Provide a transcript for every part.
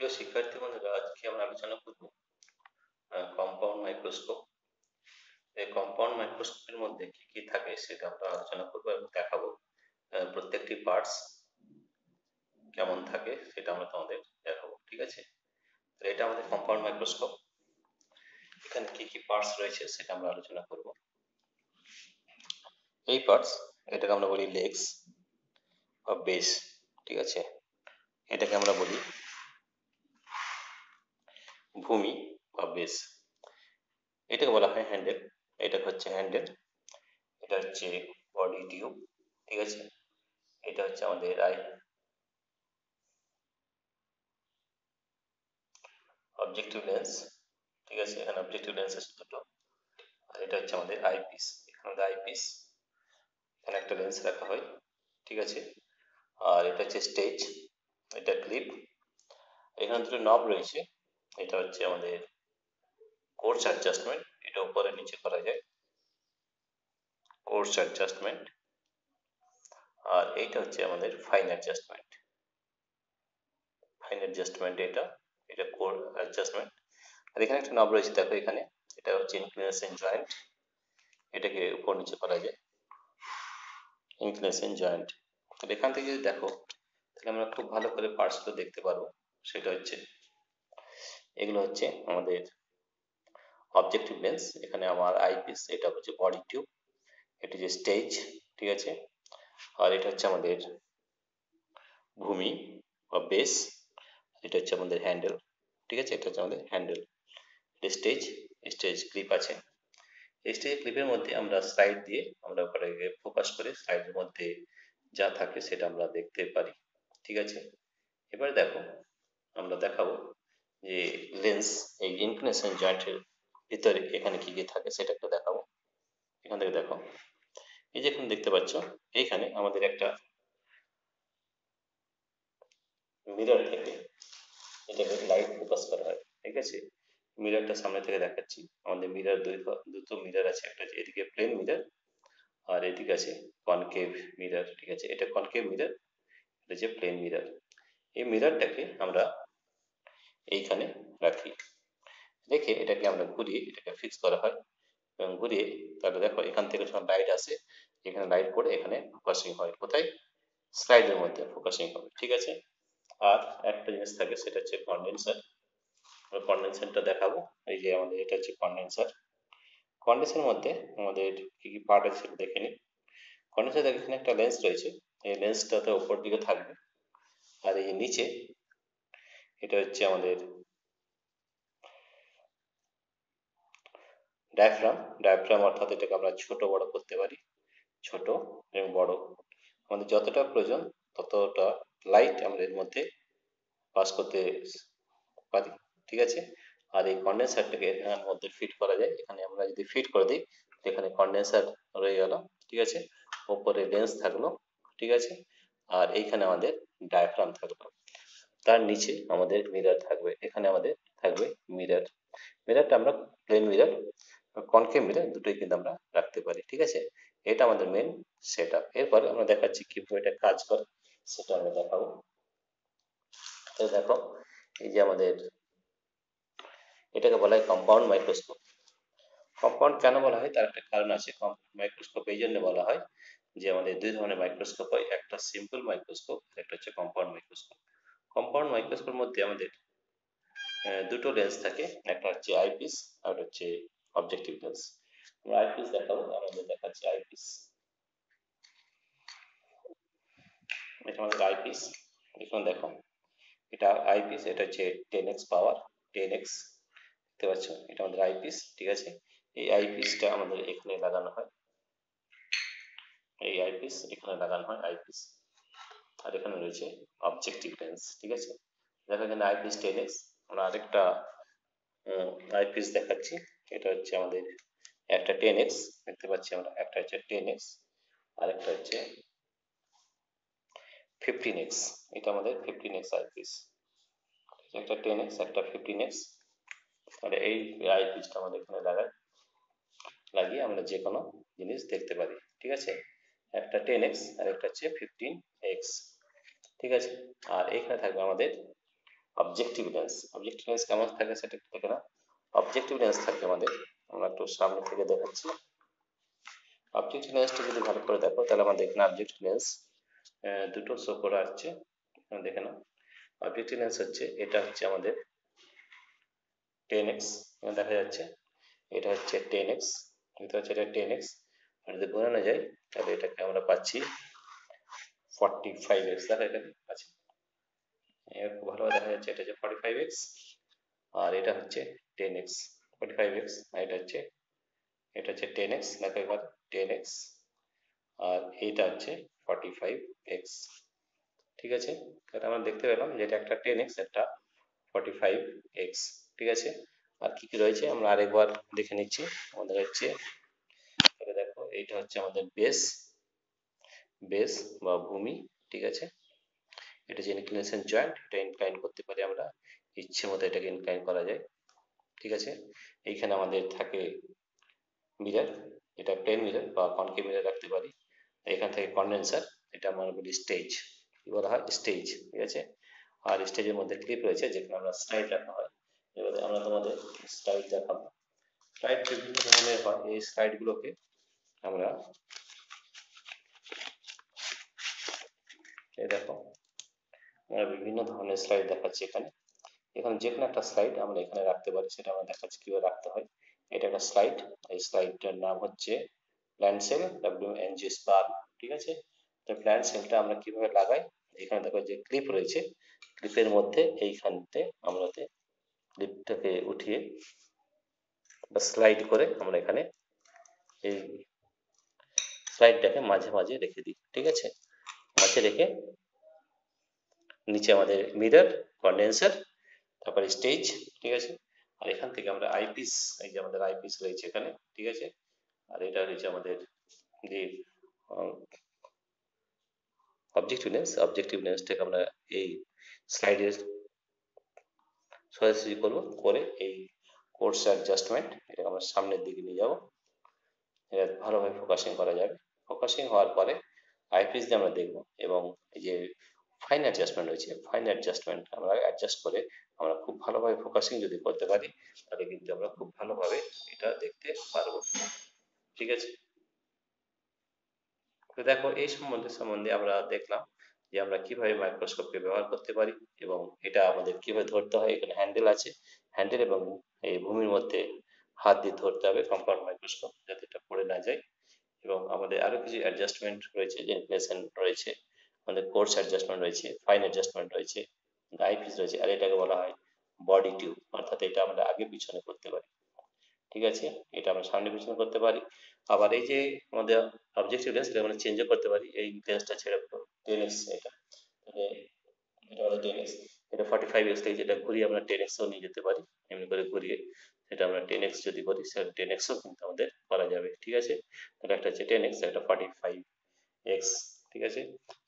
প্রিয় শিক্ষার্থী বন্ধুরা, আজকে আমরা আলোচনা করব কম্পাউন্ড মাইক্রোস্কোপ। এই কম্পাউন্ড মাইক্রোস্কোপের মধ্যে কি কি থাকে সেটা আমরা আলোচনা করব এবং দেখাবো। প্রত্যেকটি পার্টস কেমন থাকে সেটা আমরা তোমাদের দেখাবো, ঠিক আছে? তো এটা আমাদের কম্পাউন্ড মাইক্রোস্কোপ। এখানে কি কি পার্টস রয়েছে সেটা আমরা আলোচনা করব। এই পার্টস, এটাকে আমরা বলি লেগস বা বেস, ঠিক আছে? এটাকে আমরা বলি ভূমি বা বেস। এটাকে বলা হয় হ্যান্ডেল। এটা হচ্ছে হ্যান্ডেল। এটা হচ্ছে বডি টিউব, ঠিক আছে? এটা হচ্ছে আমাদের অবজেক্টিভ লেন্স, ঠিক আছে? এখানে অবজেক্টিভ লেন্স আছে দুটো। আর এটা হচ্ছে আমাদের আইপিস। এখানে আমাদের আইপিস, এখানে একটা লেন্স রাখা হয়, ঠিক আছে? আর এটা হচ্ছে স্টেজ, এটা ক্লিপ। এখানে দুটো নব রয়েছে। এটা হচ্ছে আমাদের কোর্স অ্যাডজাস্টমেন্ট, এটা উপরে নিচে করা যায়, কোর্স অ্যাডজাস্টমেন্ট। আর এইটা হচ্ছে আমাদের ফাইন অ্যাডজাস্টমেন্ট। ফাইন অ্যাডজাস্টমেন্ট এটা, এটা কোর অ্যাডজাস্টমেন্ট। আর এখানে একটা নব রয়েছে, দেখো এখানে, এটা হচ্ছে ইনক্লিনেশন জয়েন্ট। এটাকে উপর নিচে করা যায়, ইনক্লিনেশন জয়েন্ট। তাহলে এখান থেকে যদি দেখো, তাহলে আমরা খুব ভালো করে পার্টসগুলো দেখতে পারবো। সেটা হচ্ছে, এগুলো হচ্ছে আমাদের অবজেক্টিভ লেন্স। এখানে আমার আইপিস, এটা হচ্ছে বডি টিউব, এটি যে স্টেজ, ঠিক আছে? আর এটা হচ্ছে আমাদের ভূমি বা বেস, এটা হচ্ছে আমাদের হ্যান্ডেল, ঠিক আছে? এটা হচ্ছে আমাদের হ্যান্ডেল। স্টেজ, স্টেজ ক্লিপ আছে। এই স্টেজ ক্লিপের মধ্যে আমরা স্লাইড দিয়ে আমরা ওপরে ফোকাস করে স্লাইডের মধ্যে যা থাকে সেটা আমরা দেখতে পারি, ঠিক আছে? এবার দেখো, আমরা দেখাবো যে লেন্স, এই ইনক্লিনেশন জয়েন্টের ভিতরে এখানে কি কি থাকে সেটা একটু দেখাবো। এখান থেকে দেখো, এই যে এখানে দেখতে পাচ্ছ, এইখানে আমাদের একটা মিরর থেকে এটাকে লাইট ফোকাস করা হয়, ঠিক আছে? মিররটা সামনে থেকে দেখাচ্ছি। আমাদের মিরর দুটো মিরর আছে, একটা এদিকে প্লেন মিরর আর এদিকে আছে কনকেভ মিরর, ঠিক আছে? এটা কনকেভ মিরর, এটা যে প্লেন মিরর। এই মিররটাকে আমরা এইখানে রাখি, রেখে এটাকে আমরা ঘুরিয়ে এটাকে ফিক্স করা হয় এবং ঘুরিয়ে, তাহলে দেখো এখান থেকে যখন লাইট আসে, এখানে লাইট পড়ে এখানে ফোকাসিং হয়, কোথায়? স্লাইডের মধ্যে ফোকাসিং হবে, ঠিক আছে? আর একটা জিনিস থাকে, সেটা হচ্ছে কন্ডেন্সার। আমরা কন্ডেন্সারটা দেখাবো। এই যে আমাদের এটা হচ্ছে কন্ডেন্সার। কন্ডেন্সারের মধ্যে আমাদের কি কি পার্ট আছে সেটা দেখে নিই। কন্ডেন্সার দেখে, এখানে একটা লেন্স রয়েছে, এই লেন্সটাতে উপর দিকে থাকবে। আর এই নিচে এটা হচ্ছে আমাদের ডায়াফ্রাম। ডায়াফ্রাম অর্থাৎ এটাকে আমরা ছোট বড় করতে পারি, ছোট এবং বড়। আমাদের যতটা প্রয়োজন ততটা লাইট আমরা এর মধ্যে পাস করতে পারি, ঠিক আছে? আর এই কন্ডেন্সারটাকে এর মধ্যে ফিট করা যায়। এখানে আমরা যদি ফিট করে দিই, এখানে কন্ডেন্সার রয়ে গেল, ঠিক আছে? ওপরে লেন্স থাকলো, ঠিক আছে? আর এইখানে আমাদের ডায়াফ্রাম থাকলো। তার নিচে আমাদের মিরর থাকবে, এখানে আমাদের থাকবে মিরর। মিররটা আমরা প্লেন মিরর, কনকেভ মিরর দুটোই কিন্তু আমরা রাখতে পারি, ঠিক আছে? এটা আমাদের মেন সেট আপ। এরপরে আমরা দেখাচ্ছি কিভাবে এটা কাজ করে, সেটা আমরা দেখাবো। তো দেখো, এই যে আমাদের, এটাকে বলা হয় কম্পাউন্ড মাইক্রোস্কোপ। কম্পাউন্ড কেন বলা হয় তার একটা কারণ আছে। কম্পাউন্ড মাইক্রোস্কোপ এই জন্য বলা হয় যে আমাদের দুই ধরনের মাইক্রোস্কোপ হয়, একটা সিম্পল মাইক্রোস্কোপ, একটা হচ্ছে কম্পাউন্ড মাইক্রোস্কোপ। কম্পাউন্ড মাইক্রোস্কোপের মধ্যে আমাদের দুটো লেন্স থাকে, একটা হচ্ছে আইপিস আর হচ্ছে অবজেক্টিভ লেন্স। আমরা আইপিস দেখাবো, আমাদের দেখাচ্ছি আইপিস। এটা আমাদের আইপিস। এখানে দেখো, এটা আইপিস, এটা হচ্ছে 10x পাওয়ার, 10x, দেখতে পাচ্ছ? এটা আমাদের আইপিস, ঠিক আছে? এই আইপিসটা আমাদের এখানে লাগানো হয়, এই আইপিস এখানে লাগানো হয়, আইপিস। আর এখানে রয়েছে অবজেক্টিভ লেন্স, ঠিক আছে? দেখো এখানে আইপিস 10x। আমরা আরেকটা আইপিস দেখাচ্ছি। এটা হচ্ছে আমাদের একটা 10x, দেখতে পাচ্ছি আমরা, একটা হচ্ছে 10x আর একটা হচ্ছে 15x। এটা আমাদের 15x আইপিস, একটা 10x একটা 15x। তাহলে এই আইপিসটা আমাদের এখানে লাগিয়ে আমরা যে কোনো জিনিস দেখতে পারি, ঠিক আছে? একটা 10x আর একটা হচ্ছে 15x, ঠিক আছে? আর এখানে থাকবে আমাদের অবজেক্টিভ লেন্স কেমন থাকে সেটা একটু দেখে না। অবজেক্টিভ লেন্স থাকে আমাদের, আমরা একটু সামনে থেকে দেখাচ্ছি। অবজেক্টিভ লেন্সটা যদি ভালো করে দেখো তাহলে আমাদের এখানে অবজেক্টিভ লেন্স দুটো শো করা আসছে, এখানে দেখে নাও। অবজেক্টিভ লেন্স হচ্ছে, এটা হচ্ছে আমাদের 10x, দেখা যাচ্ছে এটা হচ্ছে 10x, এটা হচ্ছে এটা 10x, আর যদি বোঝানো যায় তাহলে এটাকে আমরা পাচ্ছি 45x, দেখা এখানে আছে খুব ভালোভাবে দেখা যাচ্ছে, এটা হচ্ছে 45x আর এটা হচ্ছে 10x, 45x আর এটা হচ্ছে 10x, দেখো এবার 10x আর এইটা হচ্ছে 45x, ঠিক আছে। তাহলে আমরা দেখতে পেলাম যে এটা একটা 10x, একটা 45x, ঠিক আছে। আর কি কি রয়েছে আমরা আরেকবার দেখে নিচ্ছি। আমাদের হচ্ছে, তাহলে দেখো এইটা হচ্ছে আমাদের বেস বা ভূমি, ঠিক আছে। এটা যে ইনক্লিনেশন জয়েন্ট, এটা ইনক্লাইন করতে পারি আমরা, ইচ্ছে মতো এটাকে ইনক্লাইন করা যায়, ঠিক আছে। এইখানে আমাদের থাকে মিরর, এটা প্লেন মিরর বা কনকেভ মিরর রাখতে পারি। এখান থেকে কন্ডেন্সার, এটা আমরা বলি স্টেজ, কি বলা হয় স্টেজ, ঠিক আছে। আর স্টেজের মধ্যে ক্লিপ রয়েছে যেখানে আমরা স্লাইড রাখা হয়। এবারে আমরা তোমাদের স্লাইড দেখাবো। স্লাইড বিভিন্ন ধরনের হয়, এই স্লাইডগুলোকে আমরা, এই দেখো আমরা বিভিন্ন ধরনের স্লাইড দেখাচ্ছি এখানে। এখানে যে কোনো একটা স্লাইড আমরা এখানে রাখতে পারি, সেটা আমরা দেখাচ্ছি কিভাবে রাখতে হয়। এটা একটা স্লাইড, এই স্লাইডটার নাম হচ্ছে প্ল্যান্ট সেল, WNG স্পার, ঠিক আছে। তো প্ল্যান্ট সেলটা আমরা কিভাবে লাগাই, এখানে দেখো যে ক্লিপ রয়েছে, ক্লিপের মধ্যে এইখানতে আমরা ক্লিপটাকে উঠিয়ে বা স্লাইড করে আমরা এখানে এই স্লাইডটাকে মাঝে মাঝে রেখে দিই, ঠিক আছে। মাঝে রেখে নিচে আমাদের মিরর, কন্ডেন্সার, তারপরে স্টেজ, ঠিক আছে। আর এখান থেকে আমরা আইপিস, এই যে আমাদের আইপিস রয়েছে এখানে, ঠিক আছে। আর এটা রয়েছে আমাদের যে অবজেক্টিভ লেন্সটাকে আমরা এই স্লাইডের সোজাসুজি করবো, করে এই কোর্স অ্যাডজাস্টমেন্ট, এটাকে আমরা সামনের দিকে নিয়ে যাব, এটা ভালোভাবে ফোকাসিং করা যাবে। ফোকাসিং হওয়ার পরে আইপিস দিয়ে আমরা দেখব, এবং এই যে ফাইন অ্যাডজাস্টমেন্ট রয়েছে, ফাইন অ্যাডজাস্টমেন্ট আমরা অ্যাডজাস্ট করে আমরা খুব ভালোভাবে ফোকাসিং যদি করতে পারি, তাহলে কিন্তু আমরা খুব ভালোভাবে এটা দেখতে পারবো, ঠিক আছে। তো দেখো এই সম্বন্ধে আমরা দেখলাম যে আমরা কিভাবে মাইক্রোস্কোপকে ব্যবহার করতে পারি, এবং এটা আমাদের কিভাবে ধরতে হয়। এখানে হ্যান্ডেল আছে, হ্যান্ডেল এবং এই ভূমির মধ্যে হাত দিয়ে ধরতে হবে কম্পাউন্ড মাইক্রোস্কোপ, যাতে এটা পড়ে না যায়। এবং আমাদের আরো কিছু অ্যাডজাস্টমেন্ট রয়েছে, যে ইনক্লিনেশন রয়েছে, আমাদের কোর্স অ্যাডজাস্টমেন্ট রয়েছে, ফাইন অ্যাডজাস্টমেন্ট রয়েছে, আইপিস রয়েছে, আর এটাকে বলা হয় বডি টিউব, অর্থাৎ এটা আমরা আগে পিছনে করতে পারি, ঠিক আছে। এটা আমরা সামনে পিছনে করতে পারি। আবার এই যে আমাদের অবজেক্টিভ লেন্স, এটা আমরা চেঞ্জও করতে পারি, এই লেন্সটা ছেড়ে 10x, এটা মানে এটা আমাদের 10x, এটা 45x থেকে যেটা ঘুরিয়ে আমরা 10xও নিয়ে যেতে পারি, এমনি করে ঘুরিয়ে সেটা আমরা 10x যদি করি, সেটা 10xও কিন্তু আমাদের করা যাবে, ঠিক আছে। তাহলে একটা হচ্ছে 10x, একটা 45x, ঠিক আছে।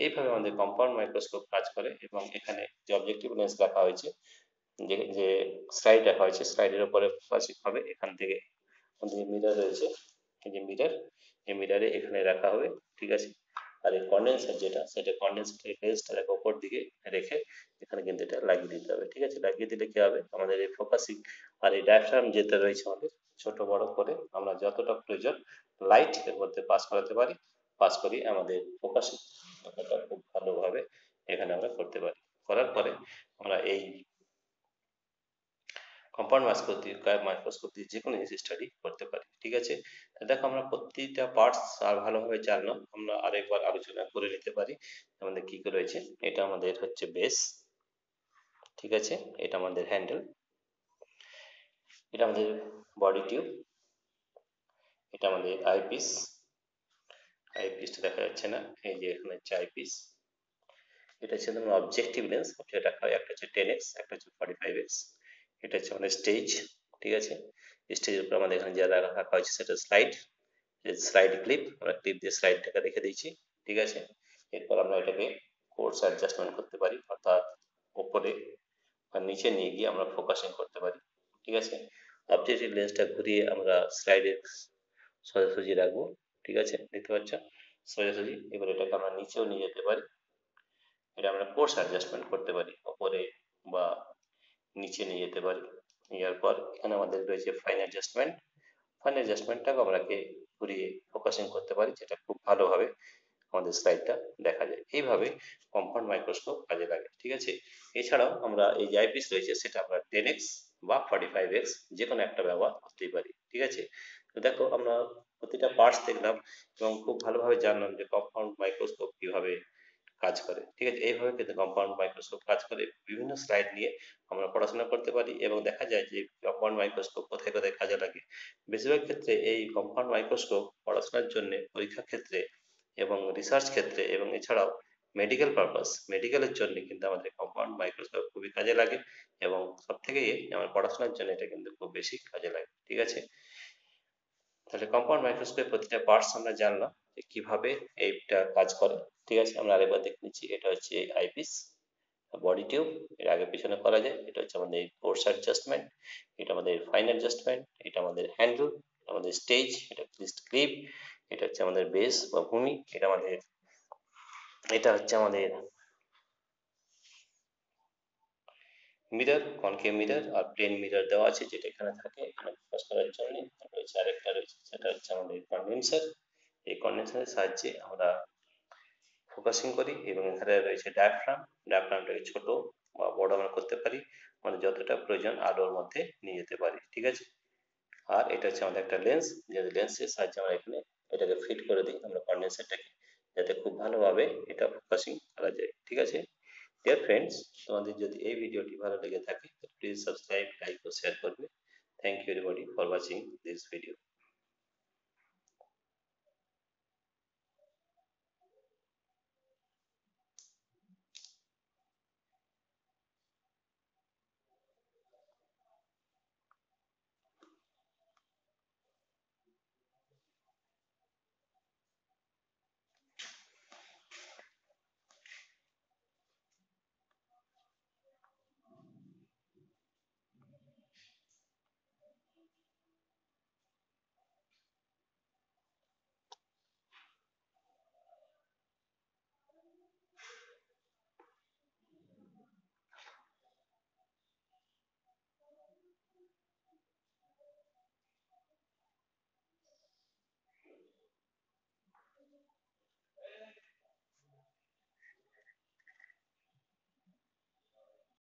এইভাবে আমাদের কম্পাউন্ড মাইক্রোস্কোপ কাজ করে। এবং এখানে যে অবজেক্টিভ লেন্স রাখা হয়েছে, যে স্লাইড রাখা হয়েছে, স্লাইডের উপরে ফোকাসিং হবে, এখান থেকে আমাদের মিরর রয়েছে, এই যে মিরর, এই মিররে এখানে রাখা হবে, ঠিক আছে। আর এই কন্ডেন্সার যেটা, সেটা কন্ডেন্সার লেন্সটাকে উপর দিকে রেখে এখানে কিন্তু এটা লাগিয়ে দিতে হবে, ঠিক আছে। লাগিয়ে দিলে কি হবে, আমাদের এই ফোকাসিং আর এই ডায়াফ্রাম যেটা রয়েছে আমাদের, ছোট বড় করে আমরা যতটা প্রয়োজন লাইট এর মধ্যে পাস করাতে পারি, পাস করি আমাদের ফোকাসিং ব্যাপারটা খুব ভালোভাবে এখানে আমরা করতে পারি। করার পরে আমরা এই কম্পাউন্ড মাইক্রোস্কোপ দিয়ে যে কোনো জিনিস স্টাডি করতে পারি, ঠিক আছে। দেখো আমরা প্রতিটা পার্টস আর ভালোভাবে জানলাম, আমরা আরেকবার আলোচনা করে নিতে পারি আমাদের কি কি রয়েছে। এটা আমাদের হচ্ছে বেস, ঠিক আছে। এটা আমাদের হ্যান্ডেল, এটা আমাদের বডি টিউব, এটা আমাদের আইপিস, আইপিসটা দেখা যাচ্ছে না, এই যে এখানে হচ্ছে আইপিস। এটা হচ্ছে তোমার অবজেক্টিভ লেন্স, যেটা হয় একটা হচ্ছে 10x, একটা হচ্ছে 45x। এটা হচ্ছে আমাদের স্টেজ, ঠিক আছে। স্টেজের উপর আমাদের এখানে যা রাখা হয়েছে সেটা স্লাইড, স্লাইড ক্লিপ, আমরা ক্লিপ দিয়ে স্লাইডটাকে রেখে দিয়েছি, ঠিক আছে। এরপর আমরা এটাকে কোর্স অ্যাডজাস্টমেন্ট করতে পারি, অর্থাৎ ওপরে বা নিচে নিয়ে গিয়ে আমরা ফোকাসিং করতে পারি, ঠিক আছে। অবজেক্টিভ লেন্সটা ঘুরিয়ে আমরা স্লাইডের সোজাসুজি রাখবো, ঠিক আছে, দেখতে পাচ্ছ সোজাসুজি। এবার এটাকে আমরা নিচেও নিয়ে যেতে পারি, এটা আমরা কোর্স অ্যাডজাস্টমেন্ট করতে পারি, ওপরে বা নিচে নিয়ে যেতে পারি। নেওয়ার পর এখানে আমাদের রয়েছে ফাইন অ্যাডজাস্টমেন্ট। ফাইন অ্যাডজাস্টমেন্টটাকে আমরাকে ঘুরিয়ে ফোকাসিং করতে পারি, যেটা খুব ভালোভাবে আমাদের স্লাইডটা দেখা যায়। এইভাবে কম্পাউন্ড মাইক্রোস্কোপ কাজে লাগে, ঠিক আছে। এছাড়াও আমরা এই যে আইপিস রয়েছে সেটা আমরা 10x বা 45x যে কোনো একটা ব্যবহার করতেই পারি, ঠিক আছে। তো দেখো আমরা প্রতিটা পার্টস দেখলাম এবং খুব ভালোভাবে জানলাম যে কম্পাউন্ড মাইক্রোস্কোপ কিভাবে কাজ করে, ঠিক আছে। এইভাবে কিন্তু কম্পাউন্ড মাইক্রোস্কোপ কাজ করে। বিভিন্ন স্লাইড নিয়ে আমরা পড়াশোনা করতে পারি এবং দেখা যায় যে কম্পাউন্ড মাইক্রোস্কোপ কোথায় কোথায় কাজে লাগে। বেশিরভাগ ক্ষেত্রে এই কম্পাউন্ড মাইক্রোস্কোপ পড়াশোনার জন্য, পরীক্ষার ক্ষেত্রে এবং রিসার্চ ক্ষেত্রে এবং এছাড়াও মেডিকেল পারপাস, মেডিকেলের জন্য কিন্তু আমাদের কম্পাউন্ড মাইক্রোস্কোপ খুবই কাজে লাগে এবং সব থেকে আমার পড়াশোনার জন্য এটা কিন্তু খুব বেশি কাজে লাগে, ঠিক আছে। তাহলে কম্পাউন্ড মাইক্রোস্কোপের প্রতিটা পার্টস আমরা জানলাম যে কিভাবে এইটা কাজ করে, ঠিক আছে। আমরা আরেকবার দেখে নিচ্ছি। এটা হচ্ছে আইপিস, বডি টিউব, এর আগে পিছনে করা যায়। এটা হচ্ছে আমাদের কোর্স অ্যাডজাস্টমেন্ট, এটা আমাদের ফাইন অ্যাডজাস্টমেন্ট, এটা আমাদের হ্যান্ডেল, আমাদের স্টেজ, এটা ক্লিপ, এটা হচ্ছে আমাদের বেস বা ভূমি, এটা হচ্ছে আমাদের মিরর, কনকেভ মিরর আর প্লেন মিরর দেওয়া আছে, যেটা এখানে থাকে এখানে ফোকাস করার জন্য। রয়েছে আরেকটা রয়েছে, সেটা হচ্ছে আমাদের কন্ডেন্সার। এই কন্ডেন্সারের সাহায্যে আমরা ফোকাসিং করি এবং এখানে রয়েছে ডায়াফ্রাম। ডায়াফ্রামটাকে ছোট বা বড় আমরা করতে পারি, মানে যতটা প্রয়োজন আলোর মধ্যে নিয়ে যেতে পারি, ঠিক আছে। আর এটা হচ্ছে আমাদের একটা লেন্স, যে লেন্সের সাহায্যে আমরা এখানে এটাকে ফিট করে দিই আমরা কন্ডেন্সারটাকে, যাতে খুব ভালোভাবে এটা ফোকাসিং করা যায়, ঠিক আছে। ডিয়ার ফ্রেন্ডস, তোমাদের যদি এই ভিডিওটি ভালো লেগে থাকে তো প্লিজ সাবস্ক্রাইব, লাইক ও শেয়ার করবে। Thank you everybody for watching this video.